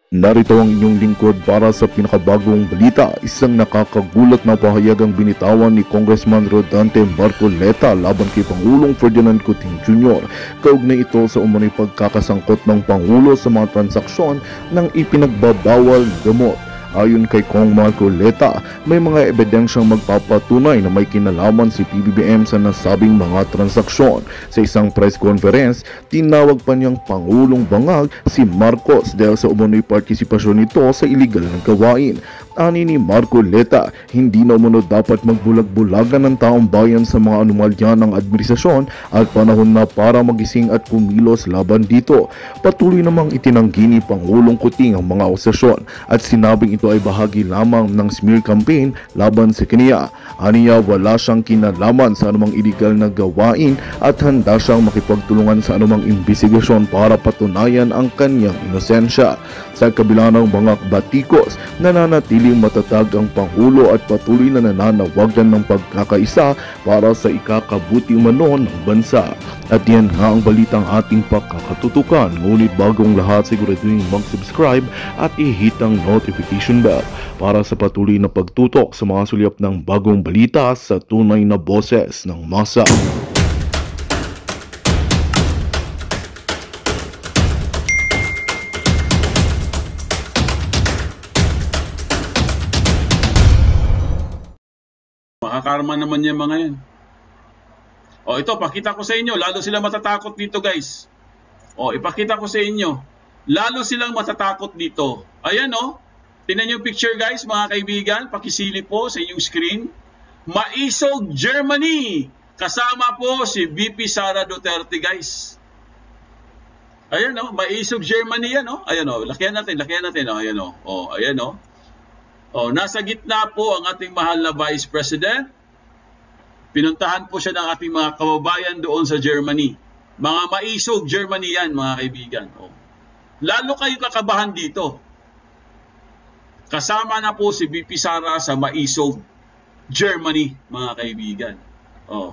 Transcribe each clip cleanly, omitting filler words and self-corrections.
Narito ang inyong lingkod para sa pinakabagong balita. Isang nakakagulat na pahayagang binitawan ni Congressman Rodante Marcoleta laban kay Pangulong Ferdinand Cotton Jr. Kaugnay ito sa umano'y pagkakasangkot ng Pangulo sa mga transaksyon ng ipinagbabawal na gamot. Ayon kay Kong Marcoleta, may mga ebidensyang magpapatunay na may kinalaman si PBBM sa nasabing mga transaksyon. Sa isang press conference, tinawag pa niyang Pangulong Bangag si Marcos dahil sa umano'y partisipasyon nito sa iligal na gawain. Ani ni Marcoleta, hindi na umano dapat magbulag-bulagan ng taong bayan sa mga anomalya ng administrasyon at panahon na para magising at kumilos laban dito. Patuloy namang itinanggi ni Pangulong Kuting ang mga akusasyon at sinabing ito ay bahagi lamang ng smear campaign laban sa kaniya. Aniya, wala siyang kinalaman sa anumang illegal na gawain at handa siyang makipagtulungan sa anumang investigasyon para patunayan ang kanyang inosensya. Sa kabila ng mga batikos, nananatiling matatag ang Pangulo at patuloy na nananawagan ng pagkakaisa para sa ikakabuti umano ng bansa. At yan nga ang balitang ating pagkakatutukan. Ngunit bagong lahat, siguraduhin mag-subscribe at i-hit ang notification bell para sa patuloy na pagtutok sa mga sulyap ng bagong balita sa tunay na boses ng masa. Makakarma naman yung mga yan. O ito, pakita ko sa inyo, lalo silang matatakot dito guys. O ipakita ko sa inyo, lalo silang matatakot dito. Ayan o, tingnan yung picture guys mga kaibigan, pakisili po sa inyong screen. Maisog, Germany! Kasama po si VP Sara Duterte guys. Ayan o, Maisog, Germany yan o. Ayan o, lakihan natin o. Ayan o, ayan o. O, nasa gitna po ang ating mahal na Vice President. Pinuntahan po siya ng ating mga kababayan doon sa Germany. Mga Maisog, Germany yan mga kaibigan. O, lalo kayo kakabahan dito. Kasama na po si VP Sara sa Maisog, Germany mga kaibigan. O,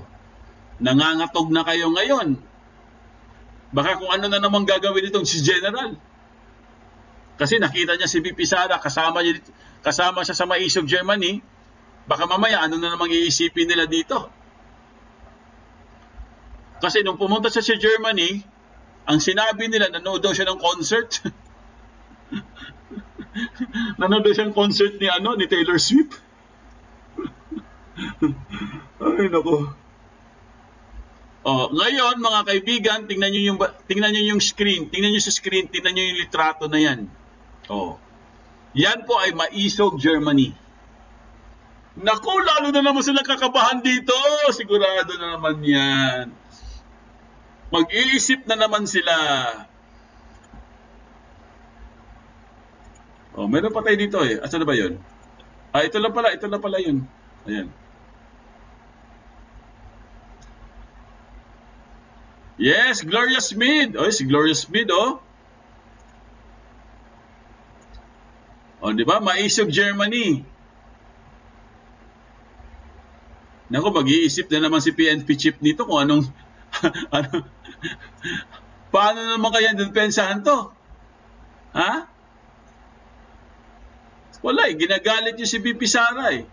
nangangatog na kayo ngayon. Baka kung ano na naman gagawin itong si General. Kasi nakita niya si VP Sara, kasama siya sa Maisog, Germany. Baka mamaya, ano na namang iisipin nila dito? Kasi nung pumunta siya sa Germany, ang sinabi nila, nanood daw siya ng concert. Nanood daw siya ng concert ni Taylor Swift. Ay, nako. Oh, ngayon, mga kaibigan, tingnan niyo yung screen. Tingnan niyo sa screen, tingnan niyo yung litrato na yan. Oh. Yan po ay Maisog, Germany. Naku, lalo na naman sila kakabahan dito. Sigurado na naman yan. Mag-iisip na naman sila. Oh, meron pa tayo dito eh. Asa na ba yun? Ah, ito lang pala yun. Ayan. Yes, Gloria Smith. Oh, si Gloria Smith, oh. O, di ba? Maisog, Germany. Naku, mag-iisip na naman si PNP chief nito kung anong paano naman kaya depensahan to? Ha? Wala eh, ginagalit niyo si VP Sara eh.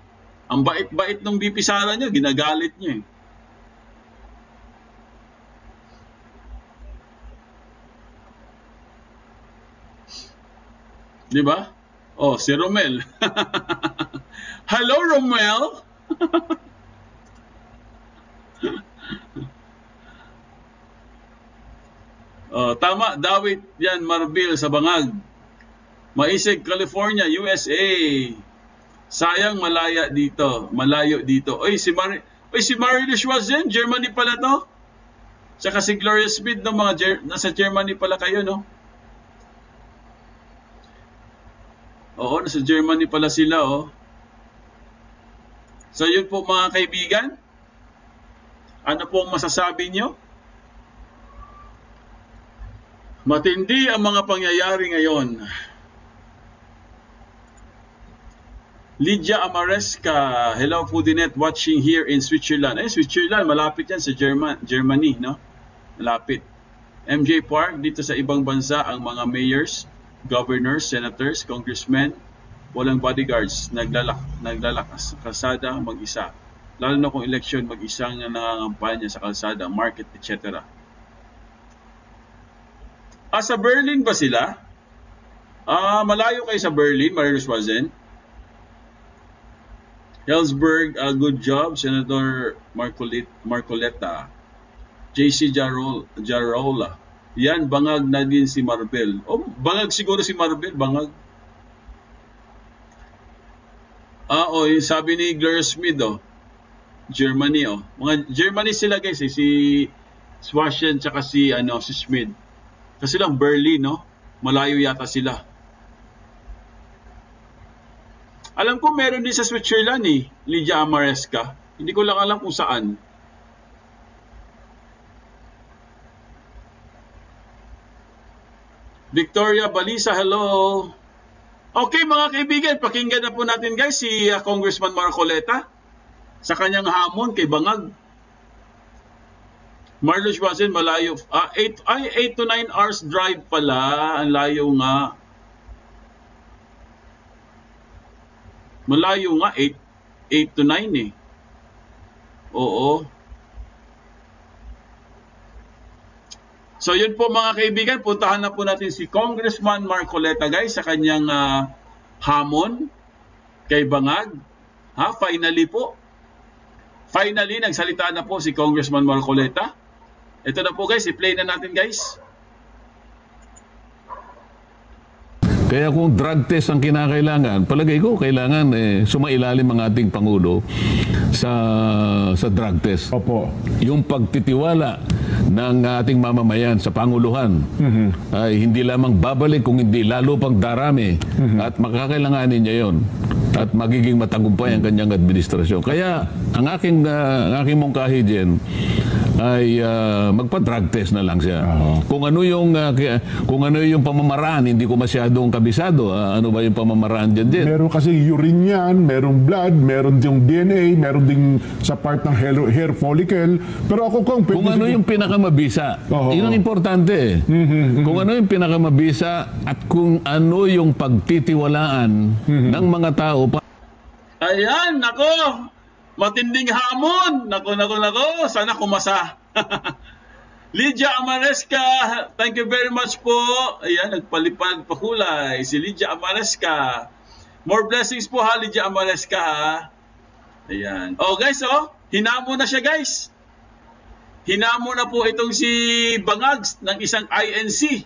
Ang bait-bait ng VP Sara niyo, ginagalit niyo eh. Di ba? Oh, si Romel. Hello, Romel. Oh, tama, Dawit yan, Marbil sa Bangag. Maisig, California, USA. Sayang malayo dito. Oy, si Marie Schwartz yan, Germany pala to. Tsaka si Gloria Smith, no, nasa Germany pala kayo, no? Oo, nasa Germany pala sila, oh. So, yun po mga kaibigan. Ano po ang masasabi nyo? Matindi ang mga pangyayari ngayon. Lydia Amaresca, hello Foodinet, watching here in Switzerland. Switzerland, malapit yan sa Germany, no? Malapit. MJ Park, dito sa ibang bansa, ang mga mayors governors, senators, congressmen, walang bodyguards, naglalakas sa kalsada mag-isa. Lalo na kung eleksyon, mag-isang nangangampanya sa kalsada, market, etc. Sa Berlin ba sila? Malayo kayo sa Berlin, Marie Rosen. Hellsberg, good job. Senator Marcoleta. JC Jarola. Yan, bangag na din si Marbel. Bangag siguro si Marbel, bangag. Yung sabi ni Gloria Smith, Germany, Mga Germany sila guys, si Swashen tsaka si Smith. Kasi lang Berlin, malayo yata sila. Alam ko meron din sa Switzerland Lydia Amaresca. Hindi ko lang alam kung saan. Victoria Balisa, hello. Okay mga kaibigan, pakinggan na po natin guys si Congressman Marcoleta sa kanyang hamon kay Bangag. Marlos Wazen, malayo. 8 to 9 hours drive pala. Ang layo nga. Malayo nga, 8 to 9 Oo. So yun po mga kaibigan, puntahan na po natin si Congressman Marcoleta guys sa kanyang hamon kay Bangag. Finally po. Finally, nagsalita na po si Congressman Marcoleta. Ito na po guys, i-play na natin guys. Kaya kung drug test ang kinakailangan, palagay ko kailangan sumailalim ang ating Pangulo sa drug test. Opo. Yung pagtitiwala ng ating mamamayan sa Panguluhan ay hindi lamang babalik kung hindi lalo pang darami at makakailanganin niya yon at magiging matagumpay ang kanyang administrasyon. Kaya ang aking mungkahi dyan ay magpa-drug test na lang siya. Kung ano yung pamamaraan, hindi ko masyadong kabisado. Ano ba yung pamamaraan dyan? Meron kasi urine yan, merong blood, meron yung DNA, meron ding sa part ng hair follicle. Pero ako kung ano yung pinakamabisa, yun ang importante. Kung ano yung pinakamabisa at kung ano yung pagtitiwalaan ng mga tao. Ayan, nako! Matinding hamon. Nako. Sana kumasa. Lydia Amaresca, thank you very much po. Ayan, nagpalipad pa kulay. Si Lydia Amaresca. More blessings po ha, Lydia Amaresca ha. Ayan. Guys, hinamo na siya guys. Hinamo na po itong si Bangags ng isang INC.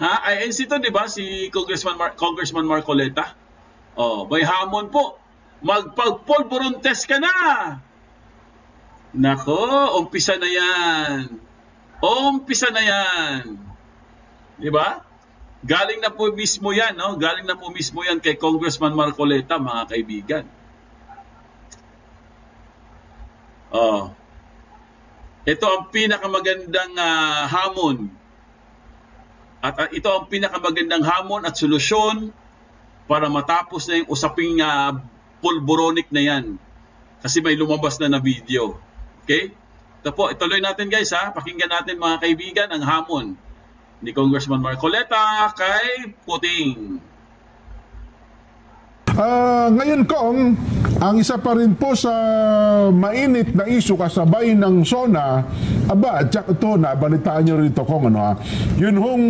INC to, di ba? Si Congressman Marcoleta. May hamon po. Magpagpolvoron test ka na. Nako, umpisa na yan. Di ba? Galing na po mismo yan, Galing na po mismo yan kay Congressman Marcoleta, mga kaibigan. Ito ang pinakamagandang hamon. At ito ang pinakamagandang hamon at solusyon para matapos na yung usaping pulboronic na yan. Kasi may lumabas na video. Okay? Ito po, ituloy natin guys Pakinggan natin mga kaibigan ang hamon ni Congressman Marcoleta kay Puting. Ngayon Kong, ang isa pa rin po sa mainit na issue kasabay ng SONA, ito, nabalitaan nyo rito Kong, yun hong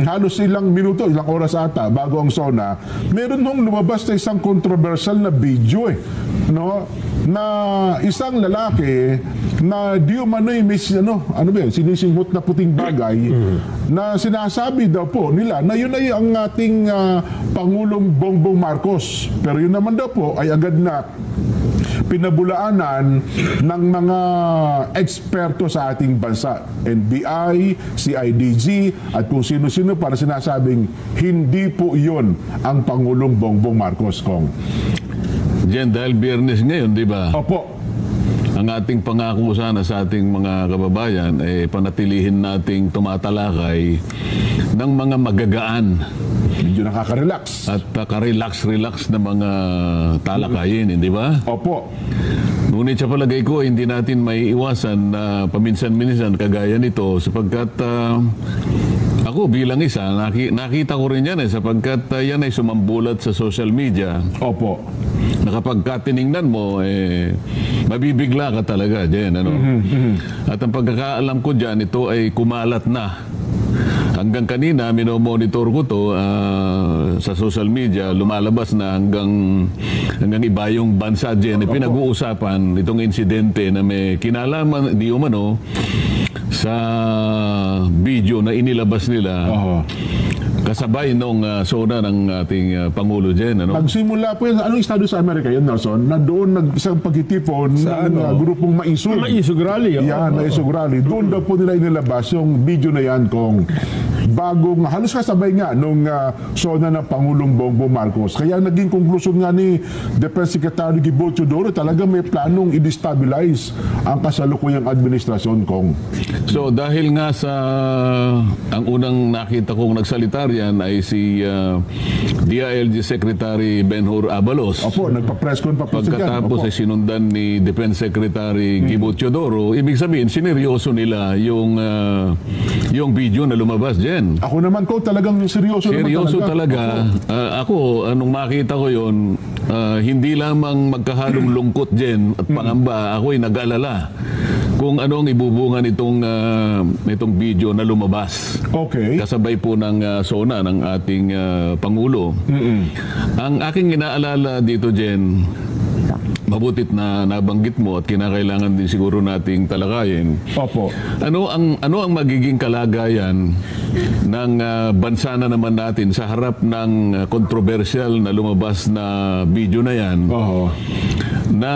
halos ilang minuto, ilang oras ata, bago ang SONA, meron hong lumabas na isang controversial na video na isang lalaki na di umano'y sinisinghot na puting bagay na sinasabi daw po nila na yun ay ang ating Pangulong Bongbong Marcos. Pero yun naman daw po ay agad na pinabulaanan ng mga eksperto sa ating bansa. NBI, CIDG, at kung sino-sino para sinasabing hindi po yun ang Pangulong Bongbong Marcos, Kong. Diyan, dahil Biyernes ngayon, di ba? Opo. Ang ating pangako sana sa ating mga kababayan ay panatilihin nating tumatalakay ng mga magagaan. Medyo nakaka-relax. At ka-relax na mga talakayin, di ba? Opo. Ngunit sa palagay ko, hindi natin may iwasan na paminsan-minsan kagaya nito sapagkat ang Ako bilang isa, nakita ko rin yan sapagkat yan ay sumambulat sa social media. Opo. Na kapag tiningnan mo, mabibigla ka talaga dyan. Ano? At ang pagkakaalam ko dyan, ito ay kumalat na. Hanggang kanina, minomonitor ko to sa social media, lumalabas na hanggang iba yung bansa dyan. Pinag-uusapan itong insidente na may kinalaman, di umano, sa video na inilabas nila. Kasabay nung sona ng ating Pangulo dyan. Ano? Nagsimula po yan. Anong estado sa Amerika yun, Nelson? Na doon isang pagtitipon ng grupong Maisog. Maisog Rally. Yan, Maisog Rally. Doon daw po nila inilabas yung video na yan kung bagong, halos kasabay nga nung sona ng Pangulong Bongbong Marcos. Kaya naging konklusyon nga ni Defense Secretary Gibo Teodoro, talaga may planong i-destabilize ang kasalukuyang administrasyon, Kong. So dahil nga sa ang unang nakita kong nagsalita yan ay si DILG Secretary Benhur Abalos. Opo, nagpa-press con pa po siya. Pagkatapos ay sinundan ni Defense Secretary Gibo Teodoro, ibig sabihin sineryoso nila yung video na lumabas dyan. Ako naman ko talagang seryoso talaga. Ako, anong makita ko yon, hindi lamang magkahalong lungkot dyan at pangamba, ako ay nag-alala kung ano ang ibubungan itong video na lumabas. Okay. Kasabay po ng sona ng ating Pangulo. Ang aking inaalala dito, Jen, mabutit na nabanggit mo at kinakailangan din siguro nating talakayin. Opo. Ano ang magiging kalagayan ng bansa na naman natin sa harap ng kontrobersyal na lumabas na video na yan? Na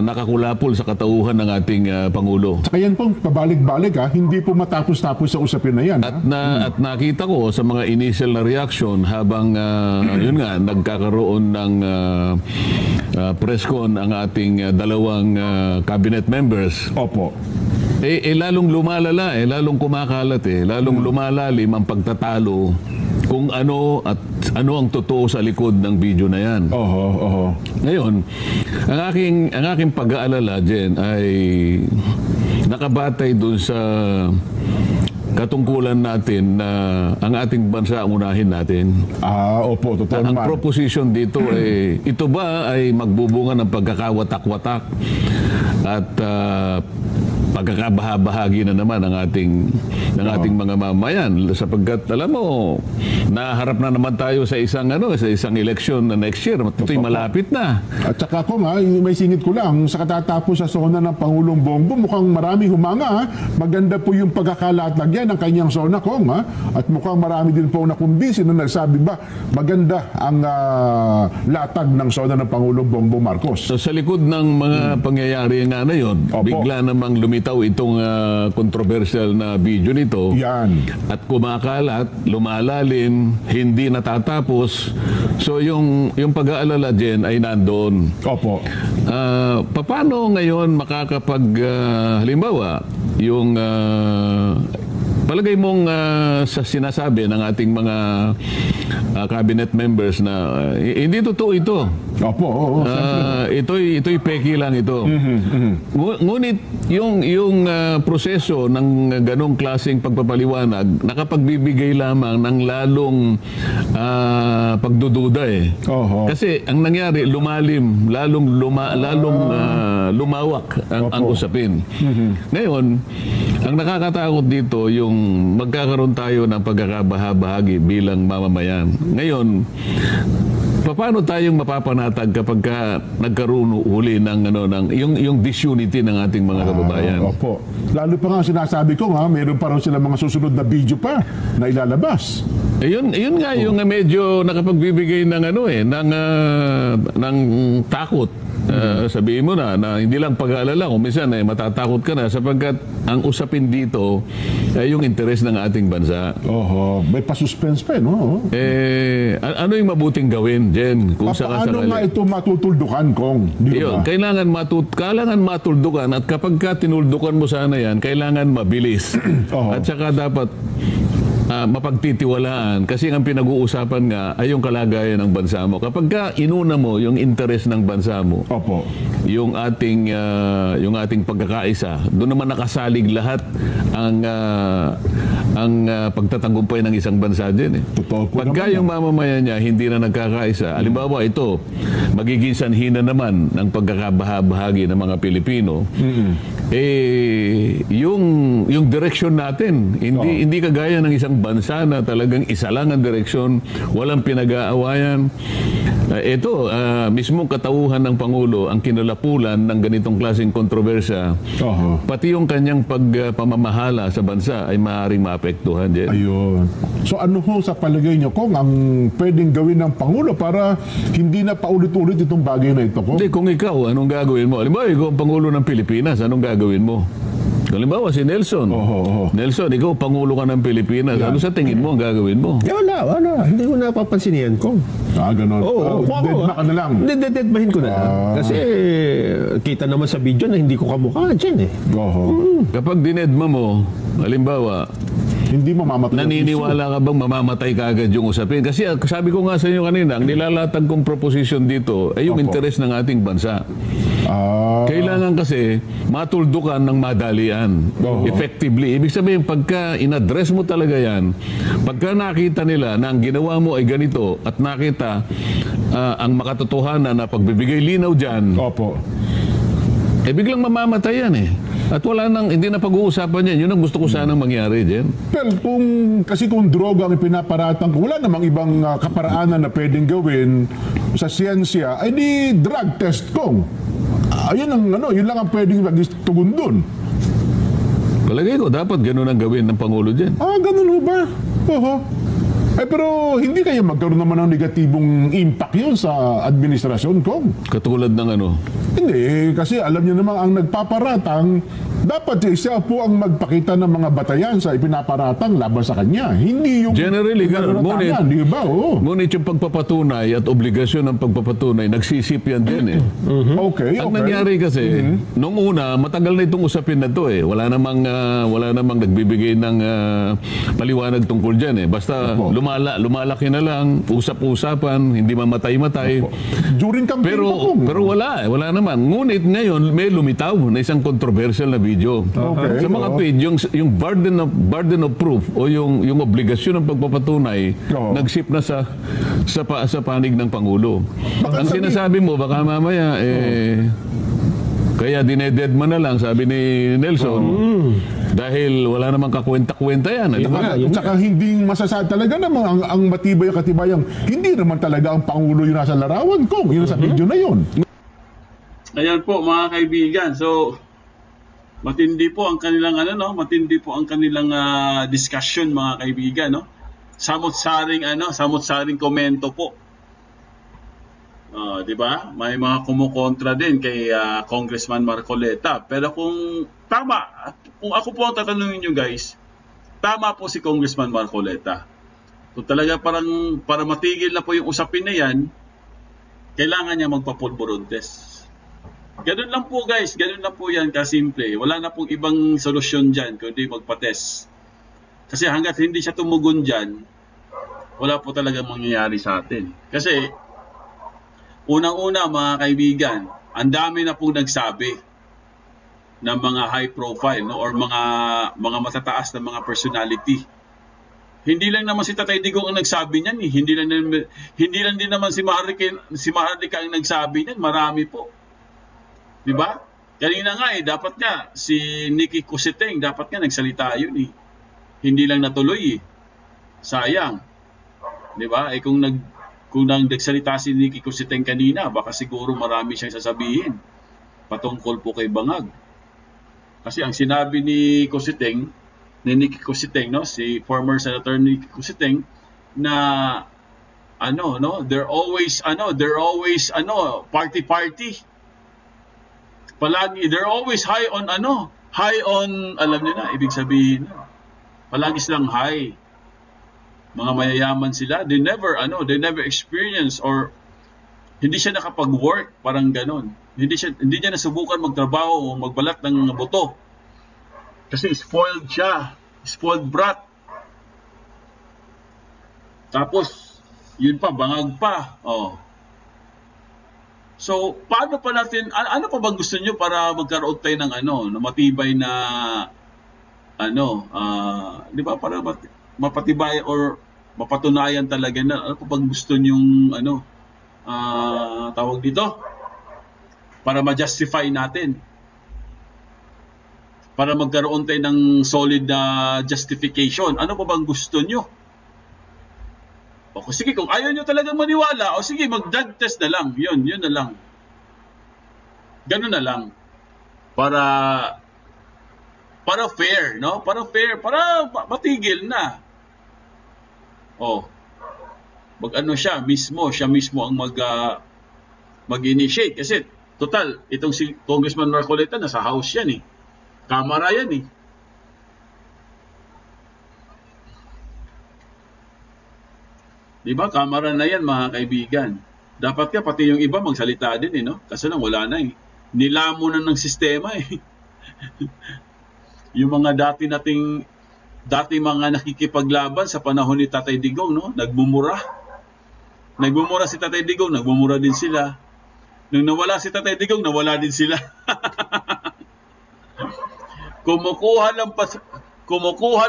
nakakulapol sa katauhan ng ating Pangulo. Kaya pong pabalik-balik hindi po matapos-tapos sa usapin na yan. At nakita ko sa mga initial na reaction habang yun nga, nagkakaroon ng press con ang ating dalawang cabinet members. Opo. Lalong lumalala, lalong kumakalat, lalong lumalalim ang pagtatalo kung ano ang totoo sa likod ng video na yan. Ngayon, ang aking pag-aalala, Jen, ay nakabatay dun sa katungkulan natin na ang ating bansa unahin natin. Opo, totoo naman. Ang proposition dito ito ba ay magbubunga ng pagkakawatak-watak at pagkakabahabahagi na naman ng ating mga mamayan, sapagkat alam mo, naharap na naman tayo sa isang eleksyon na next year. Ito'y malapit na. At saka ko may singit ko lang, sa katatapos sa sona ng Pangulong Bongbong, mukhang marami humanga. Maganda po yung pagkakalatag yan ng kanyang sona, Kong. At mukhang marami din po nakumbisi na nagsabi ba, maganda ang latag ng sona ng Pangulong Bongbong Marcos. So, sa likod ng mga pangyayari nga na yun, bigla namang lumitaw itong controversial na video nito. Yan. At kumakalat, lumalalim, hindi natatapos. So yung pag-aalala dyan ay nandoon. Opo. Paano ngayon halimbawa, yung palagay mong sa sinasabi ng ating mga cabinet members na hindi totoo ito. Opo. Ito'y peki lang ito. Ngunit yung proseso ng ganong klaseng pagpapaliwanag nakapagbibigay lamang ng lalong pagdududa Kasi ang nangyari, lalong lumawak ang usapin. Ngayon, ang nakakatakot dito yung magkakaroon tayo ng pagkakabahabahagi bilang mamamayan. Ngayon, paano tayong mapapanatag kapag nagkaroon uli ng yung disunity ng ating mga kababayan? Opo. Lalo pa nga sinasabi ko mayroon pa rin sila mga susunod na video pa na ilalabas. Yun nga yung medyo nakapagbibigay ng takot. Sabihin mo na hindi lang pag-aalala, kung minsan matatakot ka na sapagkat ang usapin dito ay yung interes ng ating bansa. May pa-suspense pa no? Ano yung mabuting gawin, Jen? Kung paano nga ito matutuldukan, Kong? Kailangan matuldukan at kapag tinuldukan mo sana yan, kailangan mabilis. At saka dapat mapagtitiwalaan kasi ang pinag-uusapan nga ay yung kalagayan ng bansa mo. Kapag ka inuna mo yung interes ng bansa mo, Opo. yung ating pagkakaisa, doon naman nakasalig lahat ang pagtatagumpay ng isang bansa din. Totoo po Pagka naman yung mamamayan niya hindi na nagkakaisa, halimbawa ito, magiging sanhina naman ng pagkakabahabahagi ng mga Pilipino, yung direksyon natin, hindi kagaya ng isang bansa na talagang isa lang ang direksyon, walang pinag-aawayan. Ito, mismong katauhan ng Pangulo ang kinalapulan ng ganitong klaseng kontrobersya, pati yung kanyang pagpamamahala sa bansa ay maaaring maapektuhan din. Ayun. So ano ho sa palagay nyo, Kong, ang pwedeng gawin ng Pangulo para hindi na paulit-ulit itong bagay na ito, Kong? Hindi, kung ikaw, anong gagawin mo? Halimbawa, ikaw ang Pangulo ng Pilipinas, anong gagawin mo? Halimbawa, si Nelson. Nelson, ikaw, Pangulo ka ng Pilipinas. Ano sa tingin mo ang gagawin mo? Wala. Hindi ko napapansin yan, Kong. Ganon. Deadma ka na lang. Deadmahin ko na lang. Kasi kita naman sa video na hindi ko kamukha dyan eh. Kapag dinedma mo, halimbawa, hindi mamamatay. naniniwala ka bang mamamatay ka agad yung usapin? Kasi sabi ko nga sa inyo kanina, ang nilalatag kong proposition dito ay yung interes ng ating bansa. Kailangan kasi matuldukan ng madalian. Effectively. Ibig sabihin, pagka in-address mo talaga yan, pagka nakita nila na ang ginawa mo ay ganito at nakita ang makatotohanan na pagbibigay linaw dyan, biglang mamamatay yan eh. At wala nang, hindi na pag-uusapan yan. Yun ang gusto ko sanang mangyari dyan. Well, kung droga ang ipinaparatang, wala namang ibang kaparaanan na pwedeng gawin sa siyensya, ay di drug test, Kong. Ayun yun lang ang pwedeng tugon dun. Palagay ko, dapat ganun ang gawin ng Pangulo dyan. Ganun ho ba? Pero hindi kaya magkaroon naman ng negatibong impact yun sa administrasyon, Kong? Katulad ng ano? Hindi, kasi alam niyo naman ang nagpaparatang, dapat siya po ang magpakita ng mga batayan sa ipinaparatang laban sa kanya. Hindi yung... Generally, ganun. Ngunit yung pagpapatunay at obligasyon ng pagpapatunay, nagsisip yan din eh. Okay. Ang nangyari kasi, nung una, matagal na itong usapin na to eh. Wala namang nagbibigay ng paliwanag tungkol dyan eh. Basta lumalaki na lang, usap-usapan, hindi mamatay-matay. During campaign pero wala naman. Ngunit ngayon, may lumitaw na isang controversial na video. Sa mga tweet, yung burden of proof o yung obligasyon ng pagpapatunay, nag-ship na sa panig ng Pangulo. Ang sinasabi mo, baka mamaya, kaya dinededma na lang, sabi ni Nelson, dahil wala namang kakwenta-kwenta yan. Tsaka hindi masasabi talaga naman ang matibay ang katibayang, hindi naman talaga ang Pangulo yung nasa larawan, Kong. Yun sa video na yun. Ayan po mga kaibigan. So matindi po ang kanilang discussion mga kaibigan, no? Samot-saring komento po. 'Di ba? May mga kumukontra din kay Congressman Marcoleta. Pero kung ako po ang tatanungin niyo guys, tama po si Congressman Marcoleta. Kung talaga para matigil na po yung usapin na yan, kailangan niya magpa-pulburon test. Ganun lang po guys, ganun lang po yan kasimple. Wala na pong ibang solusyon dyan kundi magpa-test. Kasi hanggat hindi siya tumugon dyan, wala po talaga mangyayari sa atin. Kasi unang-una mga kaibigan, ang dami na pong nagsabi ng mga high profile, no, or mga matataas na mga personality. Hindi lang naman si Tatay Digong ang nagsabi niyan eh. Hindi lang din naman si Maharlika ang nagsabi niyan, marami po. 'Di ba? Kanina nga dapat nga si Nikki Cositeng dapat nga nagsalita yun eh. Hindi lang natuloy eh. Sayang. 'Di ba? Kung nagsalita si Nikki Cositeng kanina, baka siguro marami siyang sasabihin patungkol po kay Bangag. Kasi ang sinabi ni Nikki Cositeng, no, si former Senator Nikki Cositeng, na they're always party. Palagi they're always high on alam niyo na ibig sabihin. Palagi silang high. Mga mayayaman sila, they never experience or hindi siya nakapag-work, parang ganon. Hindi niya nasubukan magtrabaho o magbalat ng boto. Kasi spoiled siya, spoiled brat. Tapos, yun pa, bangag pa. Oh. So, paano pa natin, ano pa ba gusto nyo para magkaroon tayo ng na matibay na, di ba, para mapatibay or mapatunayan talaga na, ano pa bang gusto nyong, tawag dito? Para ma-justify natin. Para magkaroon tayo ng solid justification. Ano pa bang gusto nyo? O sige, kung ayaw nyo talagang maniwala, o sige, mag-drug test na lang. Yun na lang. Ganun na lang. Para fair, no? Para fair, para matigil na. O, siya mismo ang mag-initiate. Kasi, total, itong si Congressman Marcoleta, nasa house yan eh. Kamara yan eh. Diba? Kamara na yan, mga kaibigan. Dapat ka, pati yung iba magsalita din eh, no? Kasi lang, wala na eh. Nilamo na ng sistema eh. Yung mga dati mga nakikipaglaban sa panahon ni Tatay Digong, no? Nagmumura si Tatay Digong, nagmumura din sila. Nung nawala si Tatay Digong, nawala din sila. Kumukuha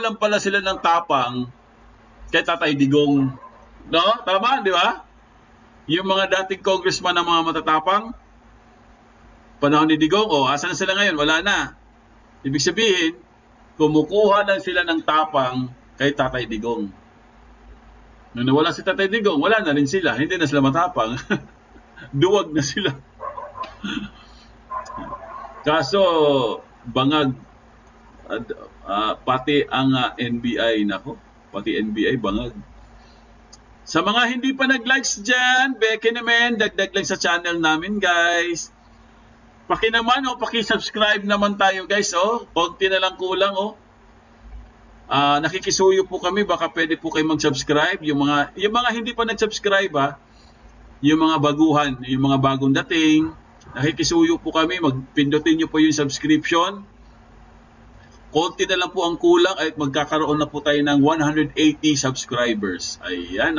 lang pala sila ng tapang kay Tatay Digong. No? Tama, di ba? Yung mga dating congressman na mga matatapang, panahon ni Digong, asan na sila ngayon? Wala na. Ibig sabihin, kumukuha lang sila ng tapang kay Tatay Digong. Nung nawala si Tatay Digong, wala na rin sila. Hindi na sila matapang. Duwag na sila. Kaso, bangag, pati ang NBI, pati NBI bangag. Sa mga hindi pa nag-likes dyan, beke naman, dagdag lang sa channel namin, guys. Paki-subscribe naman tayo, guys, konti na lang kulang, nakikisuyo po kami, baka pwede po kayo mag-subscribe. Yung mga hindi pa nag-subscribe, yung mga baguhan, yung mga bagong dating, nakikisuyo po kami, magpindutin nyo po yung subscription. Konti na lang po ang kulang at magkakaroon na po tayo ng 180 subscribers. Ayan,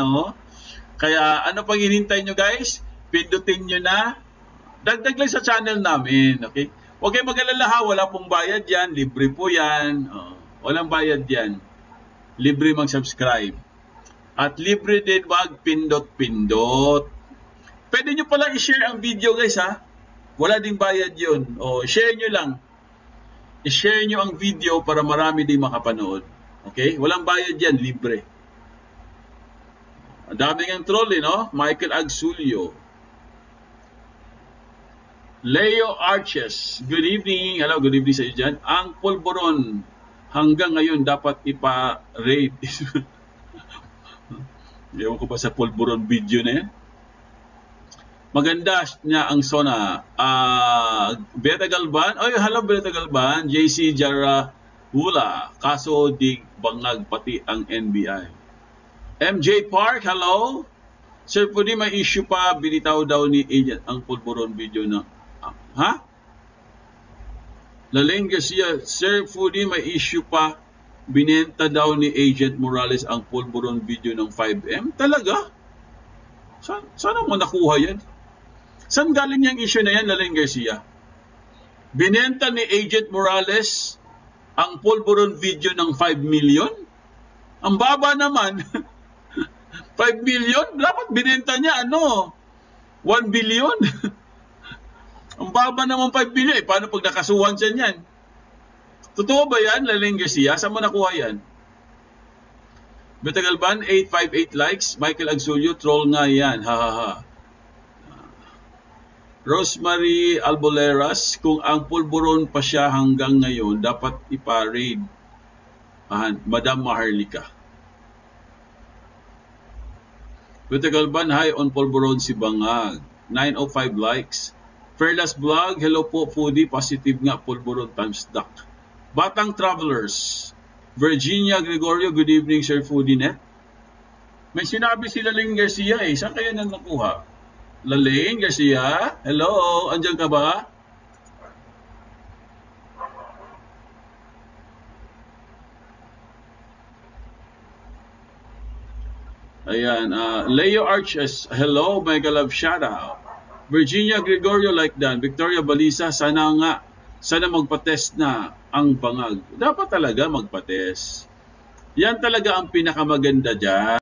Kaya ano pang hinihintay nyo, guys? Pindutin nyo na. Dagdag lang sa channel namin, okay? Huwag kayong mag-alala, wala pong bayad yan. Libre po yan. Walang bayad yan. Libre mag-subscribe. At libre din mag-pindot-pindot. Pwede nyo pala i-share ang video, guys, Wala ding bayad yun. Share nyo lang. I-share nyo ang video para marami din makapanood. Okay? Walang bayad yan, libre. Ang daming ang troll, no? Michael Agsulio. Leo Arches. Good evening. Hello, good evening sa iyo dyan. Ang pulburon hanggang ngayon dapat ipa-rate. Ewan ko ba sa pulburon video na yan? Maganda niya ang Sona. Beta Galban. Hello Beta Galban. JC Jarahula. Kaso di bangag pati ang NBI. MJ Park, hello. Sir, pwede may issue pa. Binitaw daw ni agent ang pulburon video na. Laling Garcia. Sir, pwede may issue pa. Binenta daw ni Agent Morales ang pulburon video ng 5M. Talaga? Saan mo nakuha yan? Saan galing yung issue na yan, Laling Garcia? Binenta ni Agent Morales ang pulburon video ng 5 million? Ang baba naman. 5 million? Dapat binenta niya, 1 billion? Ang baba naman 5 billion. Paano pag nakasuhan siya niyan? Totoo ba yan, Laling Garcia? Saan mo nakuha yan? Betagalban, 858 likes. Michael Agsulio, troll nga yan. Ha. Rosemary Alboleras, kung ang pulburon pa siya hanggang ngayon, dapat ipa-raid. Madam Maharlika. Betagalban, hi on pulburon si Bangag. 905 likes. Fairless Vlog, hello po, foodie. Positive nga, pulburon times duck. Batang Travelers. Virginia Gregorio, good evening, Sir Foodie.net. May sinabi si Laling Garcia Saan kayo na nakuha? Laling Garcia, hello, andyan ka ba? Ayan, Leo Arches, hello, mega love shout out. Virginia Gregorio like Dan, Victoria Balisa, sana magpa-test na ang bangag. Dapat talaga magpa-test. Yan talaga ang pinakamaganda dyan.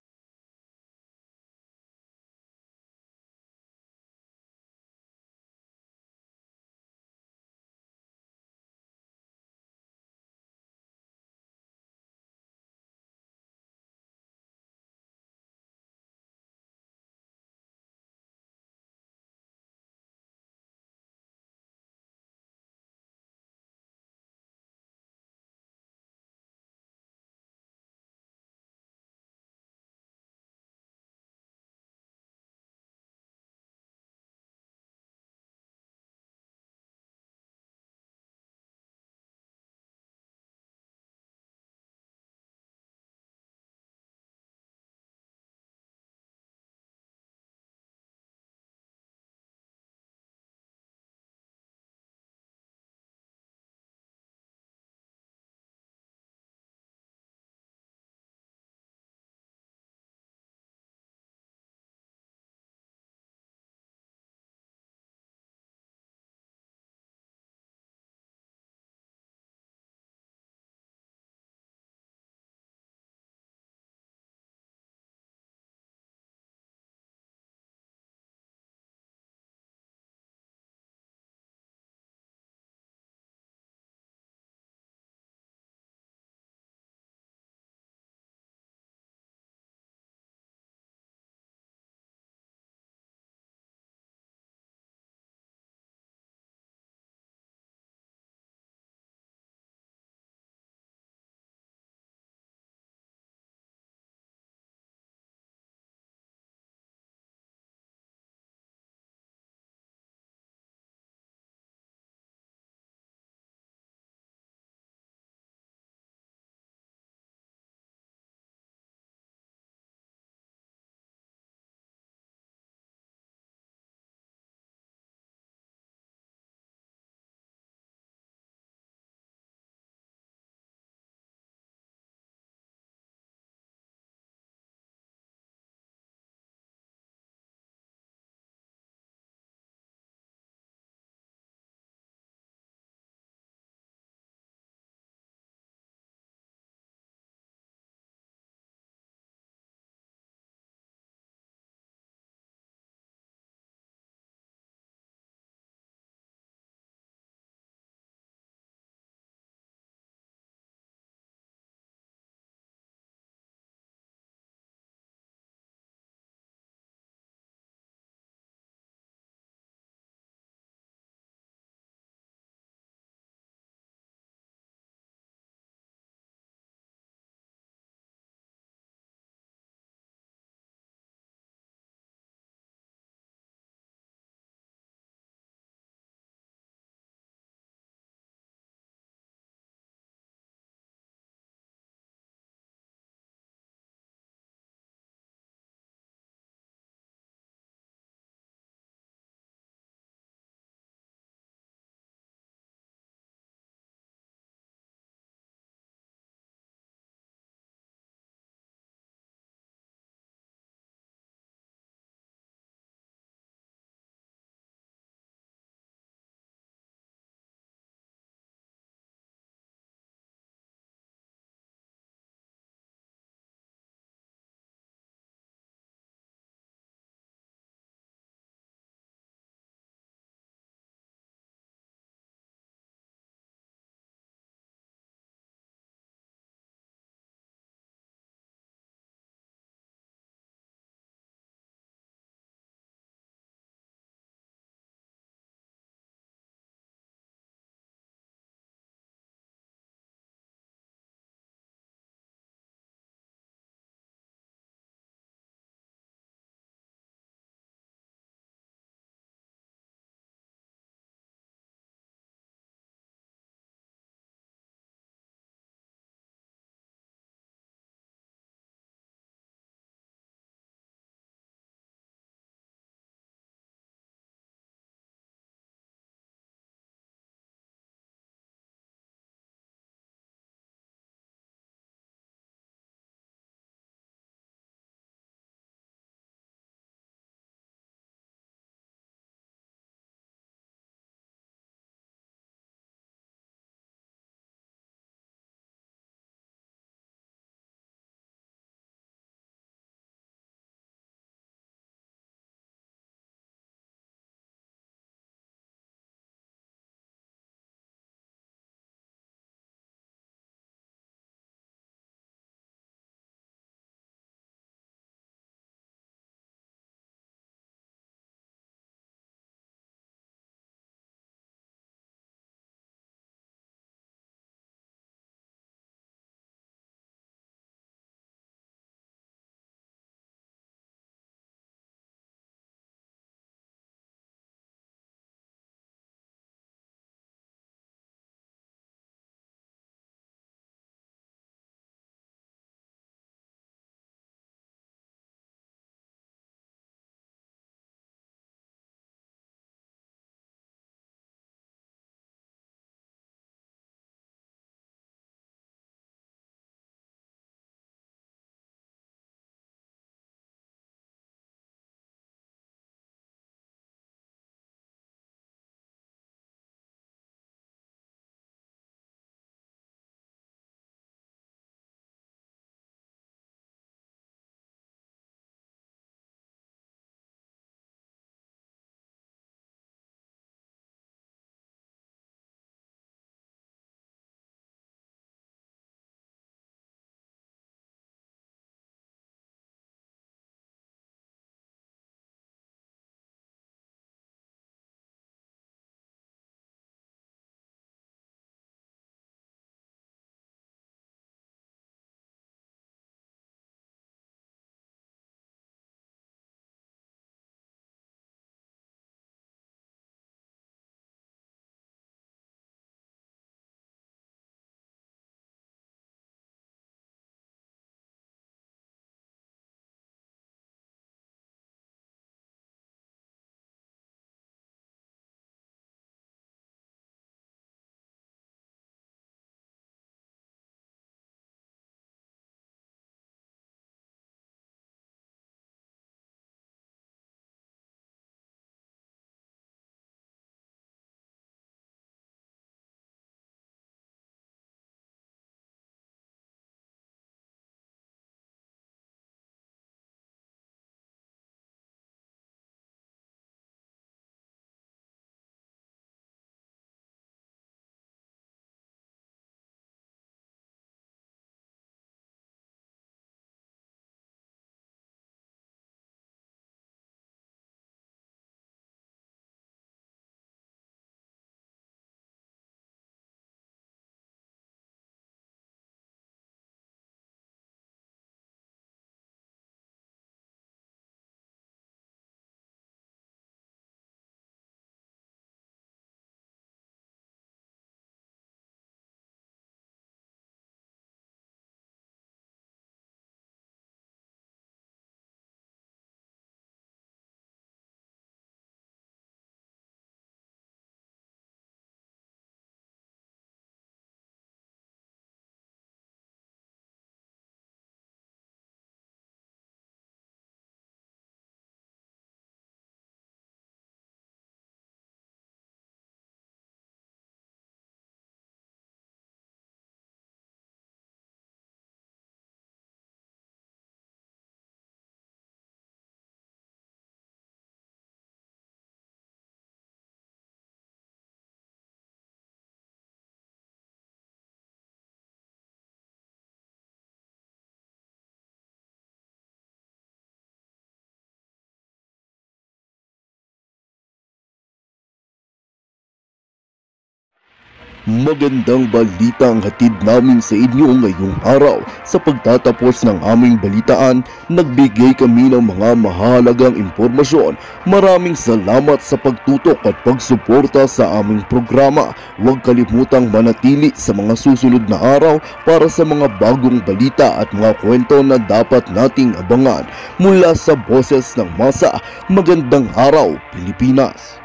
Magandang balita ang hatid namin sa inyo ngayong araw. Sa pagtatapos ng aming balitaan, nagbigay kami ng mga mahalagang impormasyon. Maraming salamat sa pagtutok at pagsuporta sa aming programa. Huwag kalimutang manatili sa mga susunod na araw para sa mga bagong balita at mga kwento na dapat nating abangan. Mula sa Boses ng Masa, magandang araw Pilipinas!